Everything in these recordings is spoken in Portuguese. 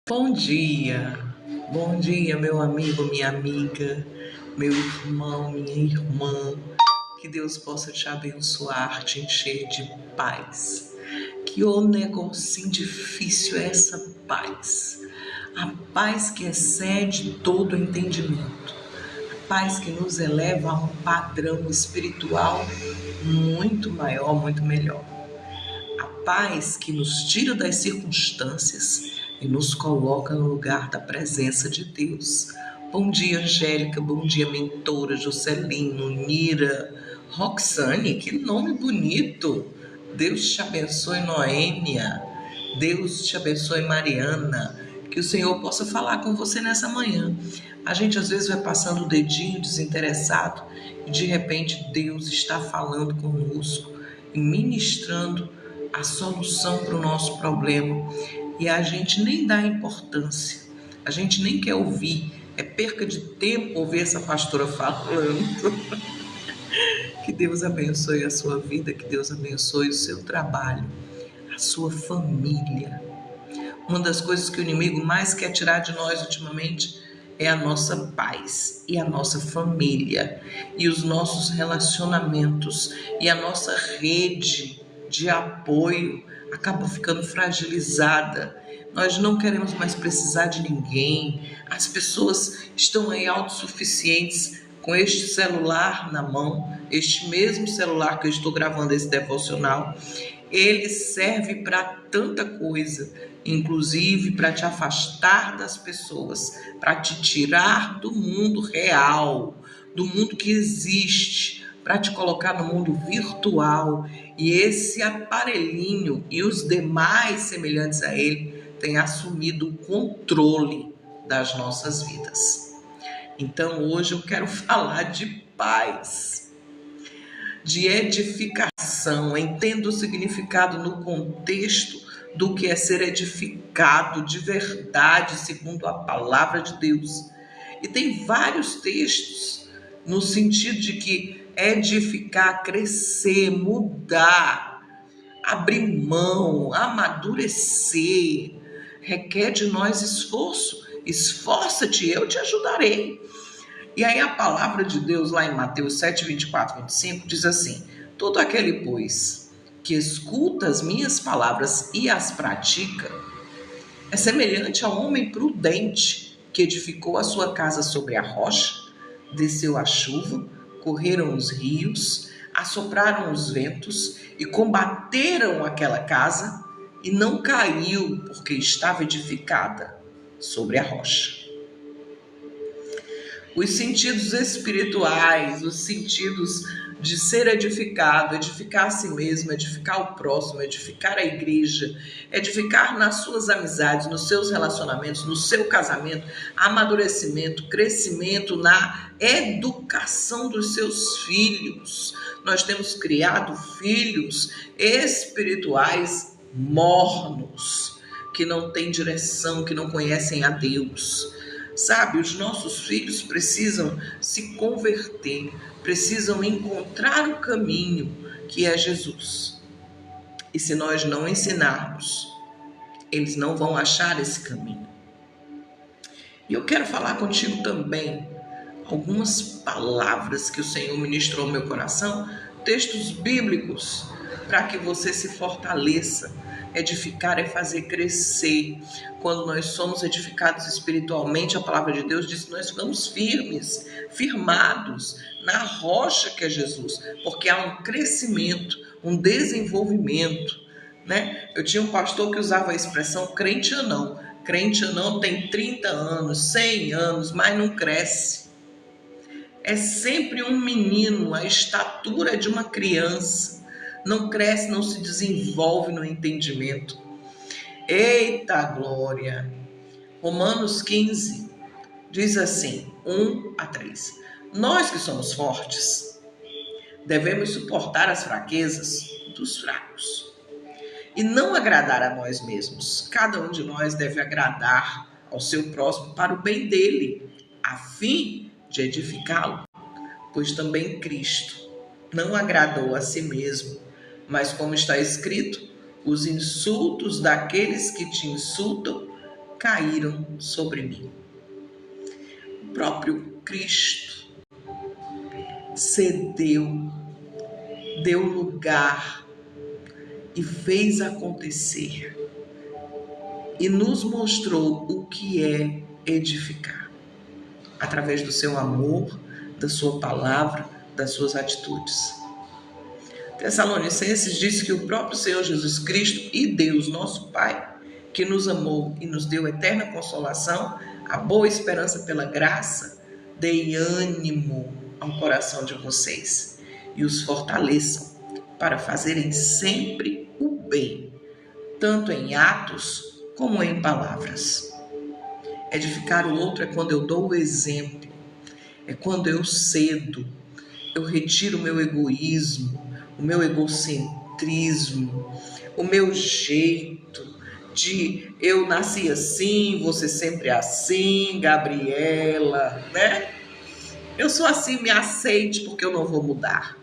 Bom dia, meu amigo, minha amiga, meu irmão, minha irmã. Que Deus possa te abençoar, te encher de paz. Que o negocinho difícil é essa paz. A paz que excede todo entendimento. A paz que nos eleva a um padrão espiritual muito maior, muito melhor. A paz que nos tira das circunstâncias e nos coloca no lugar da presença de Deus. Bom dia, Angélica. Bom dia, mentora, Juscelino, Nira, Roxane. Que nome bonito. Deus te abençoe, Noêmia. Deus te abençoe, Mariana. Que o Senhor possa falar com você nessa manhã. A gente às vezes vai passando o dedinho desinteressado e de repente Deus está falando conosco e ministrando a solução para o nosso problema, e a gente nem dá importância, a gente nem quer ouvir, é perca de tempo ouvir essa pastora falando. Que Deus abençoe a sua vida, que Deus abençoe o seu trabalho, a sua família. Uma das coisas que o inimigo mais quer tirar de nós ultimamente é a nossa paz e a nossa família e os nossos relacionamentos e a nossa rede de apoio acabou ficando fragilizada. Nós não queremos mais precisar de ninguém. As pessoas estão aí autossuficientes com este celular na mão, este mesmo celular que eu estou gravando esse devocional. Ele serve para tanta coisa, inclusive para te afastar das pessoas, para te tirar do mundo real, do mundo que existe, para te colocar no mundo virtual. E esse aparelhinho e os demais semelhantes a ele têm assumido o controle das nossas vidas. Então hoje eu quero falar de paz, de edificação. Entenda o significado no contexto do que é ser edificado de verdade, segundo a palavra de Deus. E tem vários textos no sentido de que edificar, crescer, mudar, abrir mão, amadurecer, requer de nós esforço. Esforça-te, eu te ajudarei. E aí a palavra de Deus lá em Mateus 7, 24, 25 diz assim: todo aquele, pois, que escuta as minhas palavras e as pratica, é semelhante a um homem prudente que edificou a sua casa sobre a rocha, desceu a chuva, correram os rios, assopraram os ventos e combateram aquela casa, e não caiu, porque estava edificada sobre a rocha. Os sentidos espirituais, os sentidos de ser edificado, edificar a si mesmo, edificar o próximo, edificar a igreja, edificar nas suas amizades, nos seus relacionamentos, no seu casamento, amadurecimento, crescimento na educação dos seus filhos. Nós temos criado filhos espirituais mornos, que não têm direção, que não conhecem a Deus. Sabe, os nossos filhos precisam se converter, precisam encontrar o caminho que é Jesus. E se nós não ensinarmos, eles não vão achar esse caminho. E eu quero falar contigo também algumas palavras que o Senhor ministrou ao meu coração, textos bíblicos, para que você se fortaleça. Edificar é fazer crescer. Quando nós somos edificados espiritualmente, a palavra de Deus diz que nós ficamos firmes, firmados na rocha que é Jesus, porque há um crescimento, um desenvolvimento, né? Eu tinha um pastor que usava a expressão crente anão. Crente anão tem 30 anos, 100 anos, mas não cresce. É sempre um menino, a estatura de uma criança. Não cresce, não se desenvolve no entendimento. Eita glória! Romanos 15 diz assim, 1 a 3. Nós que somos fortes, devemos suportar as fraquezas dos fracos e não agradar a nós mesmos. Cada um de nós deve agradar ao seu próximo para o bem dele, a fim de edificá-lo. Pois também Cristo não agradou a si mesmo, mas como está escrito, os insultos daqueles que te insultam caíram sobre mim. O próprio Cristo cedeu, deu lugar e fez acontecer e nos mostrou o que é edificar, através do seu amor, da sua palavra, das suas atitudes. Tessalonicenses diz que o próprio Senhor Jesus Cristo e Deus, nosso Pai, que nos amou e nos deu eterna consolação, a boa esperança pela graça, dê ânimo ao coração de vocês e os fortaleçam para fazerem sempre o bem, tanto em atos como em palavras. Edificar o outro é quando eu dou o exemplo, é quando eu cedo, eu retiro o meu egoísmo, o meu egocentrismo, o meu jeito de eu nasci assim, você sempre assim, Gabriela, né? Eu sou assim, me aceite porque eu não vou mudar.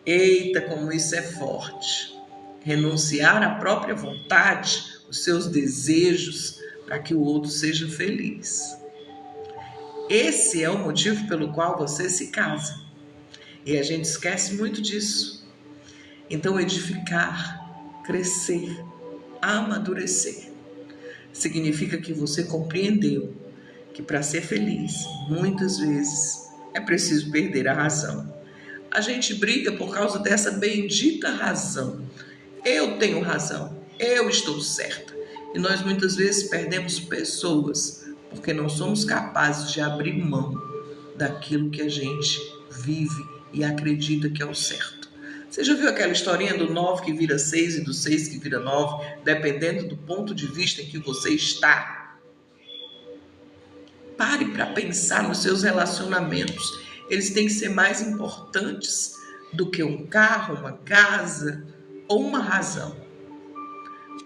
Eita, como isso é forte. Renunciar à própria vontade, os seus desejos, para que o outro seja feliz. Esse é o motivo pelo qual você se casa. E a gente esquece muito disso. Então, edificar, crescer, amadurecer, significa que você compreendeu que para ser feliz, muitas vezes, é preciso perder a razão. A gente briga por causa dessa bendita razão. Eu tenho razão, eu estou certa. E nós muitas vezes perdemos pessoas porque não somos capazes de abrir mão daquilo que a gente vive e acredita que é o certo. Você já viu aquela historinha do 9 que vira 6 e do 6 que vira 9, dependendo do ponto de vista em que você está? Pare para pensar nos seus relacionamentos. Eles têm que ser mais importantes do que um carro, uma casa ou uma razão.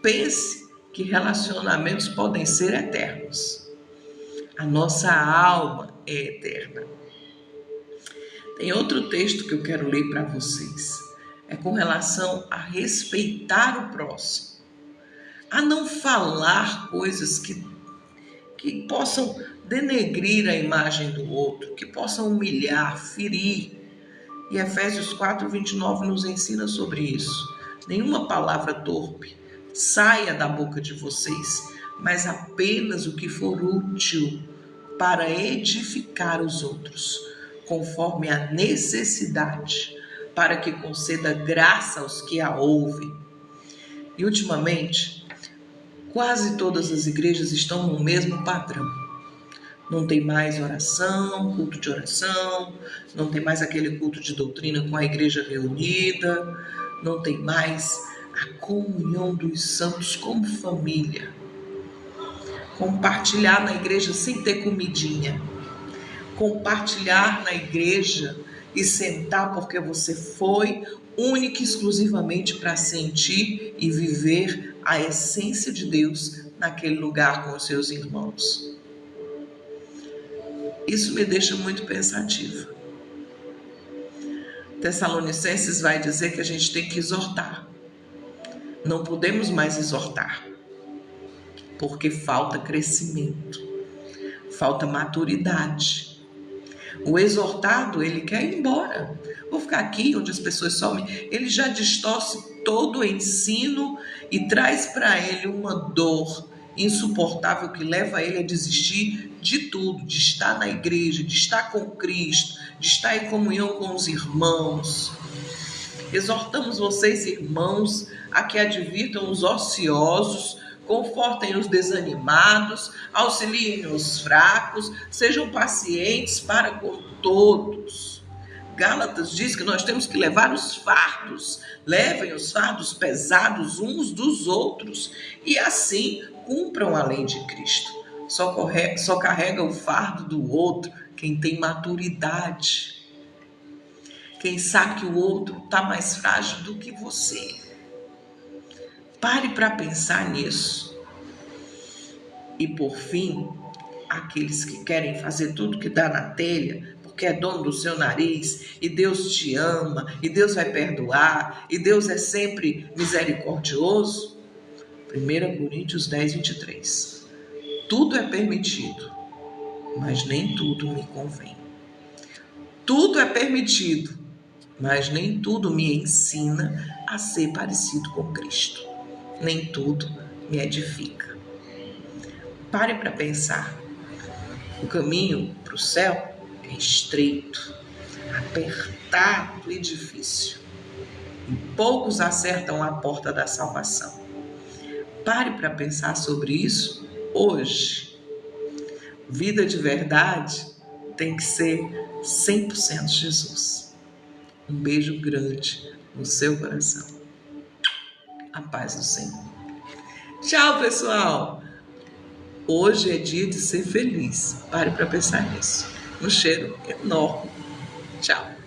Pense que relacionamentos podem ser eternos. A nossa alma é eterna. Tem outro texto que eu quero ler para vocês. É com relação a respeitar o próximo. A não falar coisas que possam denegrir a imagem do outro, que possam humilhar, ferir. E Efésios 4:29 nos ensina sobre isso. Nenhuma palavra torpe saia da boca de vocês, mas apenas o que for útil para edificar os outros, conforme a necessidade, para que conceda graça aos que a ouvem. E ultimamente, quase todas as igrejas estão no mesmo padrão. Não tem mais oração, culto de oração, não tem mais aquele culto de doutrina com a igreja reunida, não tem mais a comunhão dos santos como família. Compartilhar na igreja sem ter comidinha. Compartilhar na igreja e sentar porque você foi única e exclusivamente para sentir e viver a essência de Deus naquele lugar com os seus irmãos. Isso me deixa muito pensativa. Tessalonicenses vai dizer que a gente tem que exortar. Não podemos mais exortar, porque falta crescimento, falta maturidade. O exortado, ele quer ir embora. Vou ficar aqui onde as pessoas somem. Ele já distorce todo o ensino e traz para ele uma dor insuportável que leva ele a desistir de tudo, de estar na igreja, de estar com Cristo, de estar em comunhão com os irmãos. Exortamos vocês, irmãos, a que advirtam os ociosos, confortem os desanimados, auxiliem os fracos, sejam pacientes para com todos. Gálatas diz que nós temos que levar os fardos, levem os fardos pesados uns dos outros e assim cumpram a lei de Cristo. Só carrega o fardo do outro quem tem maturidade, quem sabe que o outro está mais frágil do que você. Pare para pensar nisso. E por fim, aqueles que querem fazer tudo que dá na telha, porque é dono do seu nariz, e Deus te ama, e Deus vai perdoar, e Deus é sempre misericordioso, 1 Coríntios 10, 23. Tudo é permitido, mas nem tudo me convém. Tudo é permitido, mas nem tudo me ensina a ser parecido com Cristo. Nem tudo me edifica. Pare para pensar. O caminho para o céu é estreito, apertado e difícil. E poucos acertam a porta da salvação. Pare para pensar sobre isso hoje. Vida de verdade tem que ser 100% Jesus. Um beijo grande no seu coração. A paz do Senhor. Tchau, pessoal! Hoje é dia de ser feliz. Pare para pensar nisso. Um cheiro enorme. Tchau.